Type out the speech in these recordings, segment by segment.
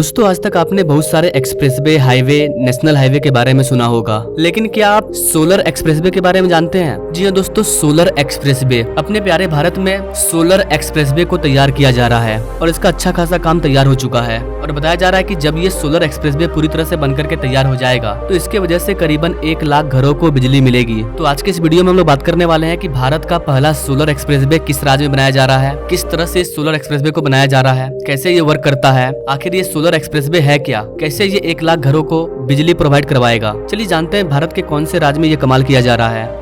दोस्तों आज तक आपने बहुत सारे एक्सप्रेसवे, हाईवे, नेशनल हाईवे के बारे में सुना होगा, लेकिन क्या आप सोलर एक्सप्रेसवे के बारे में जानते हैं? जी हाँ दोस्तों, सोलर एक्सप्रेसवे अपने प्यारे भारत में सोलर एक्सप्रेसवे को तैयार किया जा रहा है और इसका अच्छा खासा काम तैयार हो चुका है और बताया जा रहा है कि जब ये सोलर एक्सप्रेसवे पूरी तरह से बनकर के तैयार हो जाएगा तो इसके वजह से करीबन 1 लाख घरों को बिजली मिलेगी। तो आज के इस वीडियो में हम लोग बात करने वाले हैं कि भारत का पहला सोलर एक्सप्रेसवे किस राज्य में बनाया जा रहा है, किस तरह से सोलर एक्सप्रेसवे को बनाया जा रहा है, कैसे ये वर्क करता है, आखिर ये सोलर एक्सप्रेसवे है क्या, कैसे ये 1 लाख घरों को बिजली प्रोवाइड करवाएगा। चलिए जानते हैं भारत के कौन से राज्य में ये कमाल किया जा रहा है।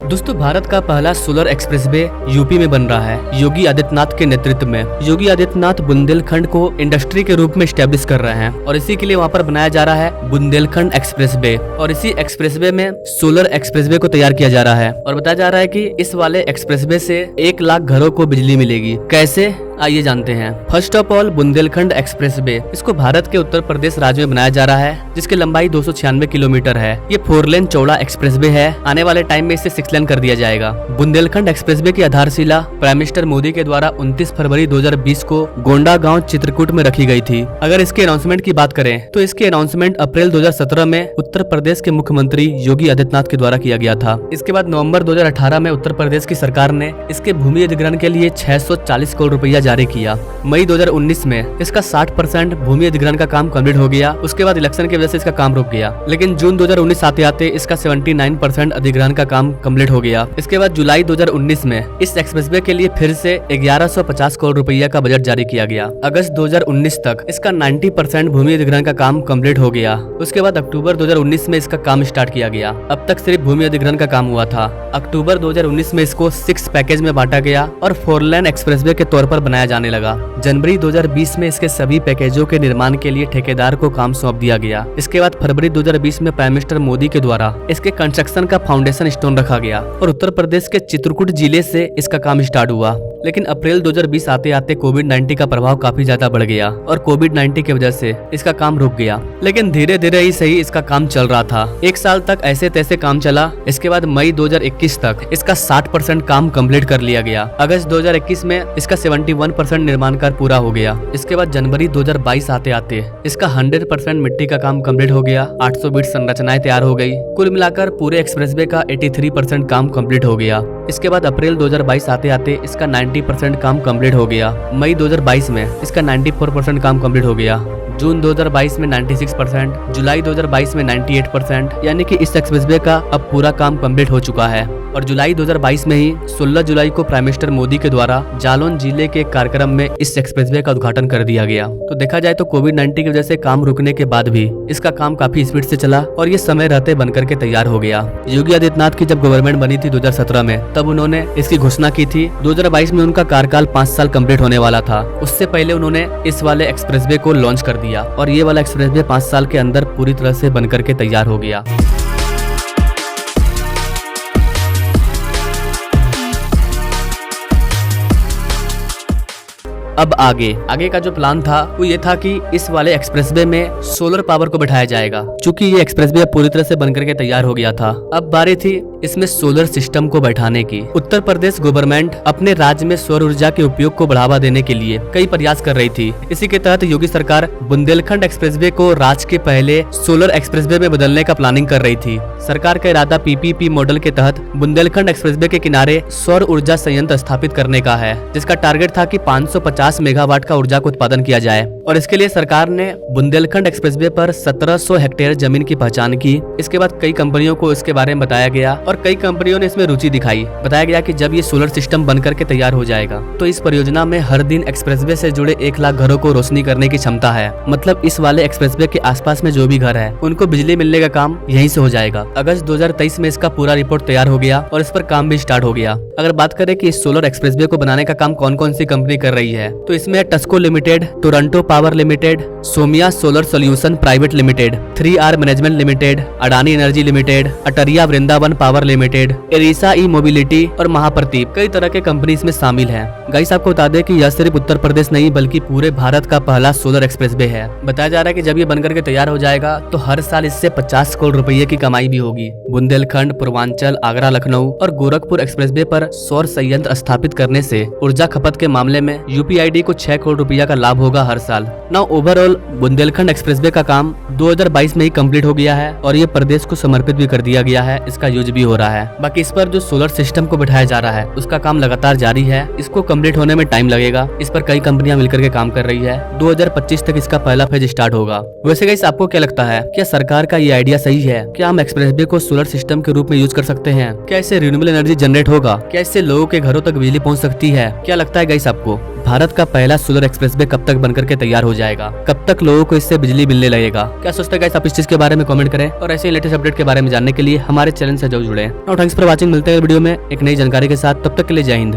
दोस्तों भारत का पहला सोलर एक्सप्रेसवे यूपी में बन रहा है योगी आदित्यनाथ के नेतृत्व में। योगी आदित्यनाथ बुंदेलखंड को इंडस्ट्री के रूप में स्टैब्लिश कर रहे हैं और इसी के लिए वहां पर बनाया जा रहा है बुंदेलखंड एक्सप्रेसवे और इसी एक्सप्रेसवे में सोलर एक्सप्रेसवे को तैयार किया जा रहा है और बताया जा रहा है कि इस वाले एक्सप्रेसवे से 1 लाख घरों को बिजली मिलेगी। कैसे, आइए जानते हैं। First of all Bundelkhand expressway, इसको भारत के उत्तर प्रदेश राज्य में बनाया जा रहा है जिसकी लंबाई 296 किलोमीटर है। ये 4 लेन चौड़ा एक्सप्रेसवे है। आने वाले टाइम में इसे 6 लेन कर दिया जाएगा। बुंदेलखंड एक्सप्रेसवे की आधारशिला प्राइम मिनिस्टर मोदी के द्वारा 29 फरवरी 2020 को गोंडा गाँव चित्रकूट में रखी गई थी। अगर इसके अनाउंसमेंट की बात करें तो इसकी अनाउंसमेंट अप्रैल 2017 में उत्तर प्रदेश के मुख्यमंत्री योगी आदित्यनाथ के द्वारा किया गया था। इसके बाद नवम्बर 2018 में उत्तर प्रदेश की सरकार ने इसके भूमि अधिग्रहण के लिए 640 करोड़ रुपया जारी किया। मई 2019 में इसका 60% भूमि अधिग्रहण का काम कंप्लीट हो गया। उसके बाद इलेक्शन की वजह से इसका काम रुक गया, लेकिन जून 2019 आते आते इसका 79% अधिग्रहण का काम कंप्लीट हो गया। इसके बाद जुलाई 2019 में इस एक्सप्रेसवे के लिए फिर से 1150 करोड़ रुपया का बजट जारी किया गया। अगस्त 2019 तक इसका 90% भूमि अधिग्रहण का काम कंप्लीट हो गया। उसके बाद अक्टूबर 2019 में इसका काम स्टार्ट किया गया। अब तक सिर्फ भूमि अधिग्रहण का काम हुआ था। अक्टूबर 2019 में इसको 6 पैकेज में बांटा गया और 4 लेन एक्सप्रेसवे के तौर पर बनाया जाने लगा। जनवरी 2020 में इसके सभी पैकेजों के निर्माण के लिए ठेकेदार को काम सौंप दिया गया। इसके बाद फरवरी 2020 में प्राइम मिनिस्टर मोदी के द्वारा इसके कंस्ट्रक्शन का फाउंडेशन स्टोन रखा गया और उत्तर प्रदेश के चित्रकूट जिले से इसका काम स्टार्ट हुआ। लेकिन अप्रैल 2020 आते आते कोविड-19 का प्रभाव काफी ज्यादा बढ़ गया और कोविड-19 की वजह से इसका काम रुक गया, लेकिन धीरे धीरे ही सही इसका काम चल रहा था। 1 साल तक ऐसे तैसे काम चला। इसके बाद मई 2021 तक इसका 60% काम कंप्लीट कर लिया गया। अगस्त 2021 में इसका 71% निर्माण कार्य पूरा हो गया। इसके बाद जनवरी 2022 आते आते इसका 100% मिट्टी का काम कंप्लीट हो गया। 800 बीट संरचनाएं तैयार हो गई। कुल मिलाकर पूरे एक्सप्रेसवे का 83% काम कंप्लीट हो गया। इसके बाद अप्रैल 2022 आते आते इसका 90% काम कंप्लीट हो गया। मई 2022 में इसका 94% काम कंप्लीट हो गया। जून 2022 में 96%, जुलाई 2022 में 98%, यानी कि इस एक्सप्रेसवे का अब पूरा काम कंप्लीट हो चुका है। और जुलाई 2022 में ही 16 जुलाई को प्राइम मिनिस्टर मोदी के द्वारा जालौन जिले के कार्यक्रम में इस एक्सप्रेसवे का उद्घाटन कर दिया गया। तो देखा जाए तो कोविड-19 की वजह से काम रुकने के बाद भी इसका काम काफी स्पीड से चला और ये समय रहते बनकर के तैयार हो गया। योगी आदित्यनाथ की जब गवर्नमेंट बनी थी 2017 में, तब उन्होंने इसकी घोषणा की थी। 2022 में उनका कार्यकाल 5 साल कंप्लीट होने वाला था। उससे पहले उन्होंने इस वाले एक्सप्रेसवे को लॉन्च कर दिया और ये वाला एक्सप्रेसवे 5 साल के अंदर पूरी तरह से बनकर के तैयार हो गया। अब आगे का जो प्लान था वो ये था कि इस वाले एक्सप्रेसवे में सोलर पावर को बैठाया जाएगा। चूंकि ये एक्सप्रेसवे पूरी तरह से बनकर के तैयार हो गया था, अब बारी थी इसमें सोलर सिस्टम को बैठाने की। उत्तर प्रदेश गवर्नमेंट अपने राज्य में सौर ऊर्जा के उपयोग को बढ़ावा देने के लिए कई प्रयास कर रही थी। इसी के तहत योगी सरकार बुंदेलखंड एक्सप्रेसवे को राज्य के पहले सोलर एक्सप्रेसवे में बदलने का प्लानिंग कर रही थी। सरकार का इरादा पीपीपी मॉडल के तहत बुंदेलखंड एक्सप्रेसवे के किनारे सौर ऊर्जा संयंत्र स्थापित करने का है, जिसका टारगेट था कि 550 मेगावाट का ऊर्जा का उत्पादन किया जाए। और इसके लिए सरकार ने बुंदेलखंड एक्सप्रेसवे पर 1700 हेक्टेयर जमीन की पहचान की। इसके बाद कई कंपनियों को इसके बारे में बताया गया और कई कंपनियों ने इसमें रुचि दिखाई। बताया गया कि जब ये सोलर सिस्टम बनकर के तैयार हो जाएगा तो इस परियोजना में हर दिन एक्सप्रेसवे से जुड़े 1 लाख घरों को रोशनी करने की क्षमता है। मतलब इस वाले एक्सप्रेसवे के आसपास में जो भी घर है उनको बिजली मिलने का काम यहीं से हो जाएगा। अगस्त 2023 में इसका पूरा रिपोर्ट तैयार हो गया और इस पर काम भी स्टार्ट हो गया। अगर बात करें कि इस सोलर एक्सप्रेसवे को बनाने का काम कौन कौन सी कंपनी कर रही है, तो इसमें Tusco limited, Toronto power limited, Somiya solar solution private limited, 3R management limited, Adani energy limited, Atria Vrindavan power power limited, Erisa e mobility और महाप्रदीप, कई तरह के कंपनी इसमें शामिल हैं। गाइस आपको बता दें कि यह सिर्फ उत्तर प्रदेश नहीं बल्कि पूरे भारत का पहला सोलर एक्सप्रेसवे है। बताया जा रहा है कि जब ये बनकर के तैयार हो जाएगा तो हर साल इससे 50 करोड़ रुपए की कमाई भी होगी। बुंदेलखंड, पूर्वांचल, आगरा, लखनऊ और गोरखपुर एक्सप्रेसवे पर सौर संयंत्र स्थापित करने से ऊर्जा खपत के मामले में यूपीआईडी को 6 करोड़ रुपया का लाभ होगा हर साल। नाउ ओवरऑल बुंदेलखंड एक्सप्रेसवे का काम 2022 में ही कंप्लीट हो गया है और ये प्रदेश को समर्पित भी कर दिया गया है। इसका यूज भी हो रहा है। बाकी इस पर जो सोलर सिस्टम को बिठाया जा रहा है उसका काम लगातार जारी है। इसको कंप्लीट होने में टाइम लगेगा। इस पर कई कंपनियां मिलकर के काम कर रही है। 2025 तक इसका पहला फेज स्टार्ट होगा। वैसे गाइस आपको क्या लगता है, क्या सरकार का ये आइडिया सही है? क्या हम एक्सप्रेसवे को सोलर सिस्टम के रूप में यूज कर सकते हैं? क्या इससे रिन्यूएबल एनर्जी जनरेट होगा? क्या इससे लोगों के घरों तक बिजली पहुंच सकती है? क्या लगता है गाइस आपको, भारत का पहला सोलर एक्सप्रेसवे कब तक बनकर के तैयार हो जाएगा? कब तक लोगों को इससे बिजली मिलने लगेगा? क्या सोचते हैं गाइस आप इस चीज के बारे में कमेंट करें और ऐसे लेटेस्ट अपडेट के बारे में जानने के लिए हमारे चैनल से जरूर जुड़े। Thanks for watching. मिलते हैं वीडियो में एक नई जानकारी के साथ। तब तक के लिए जय हिंद।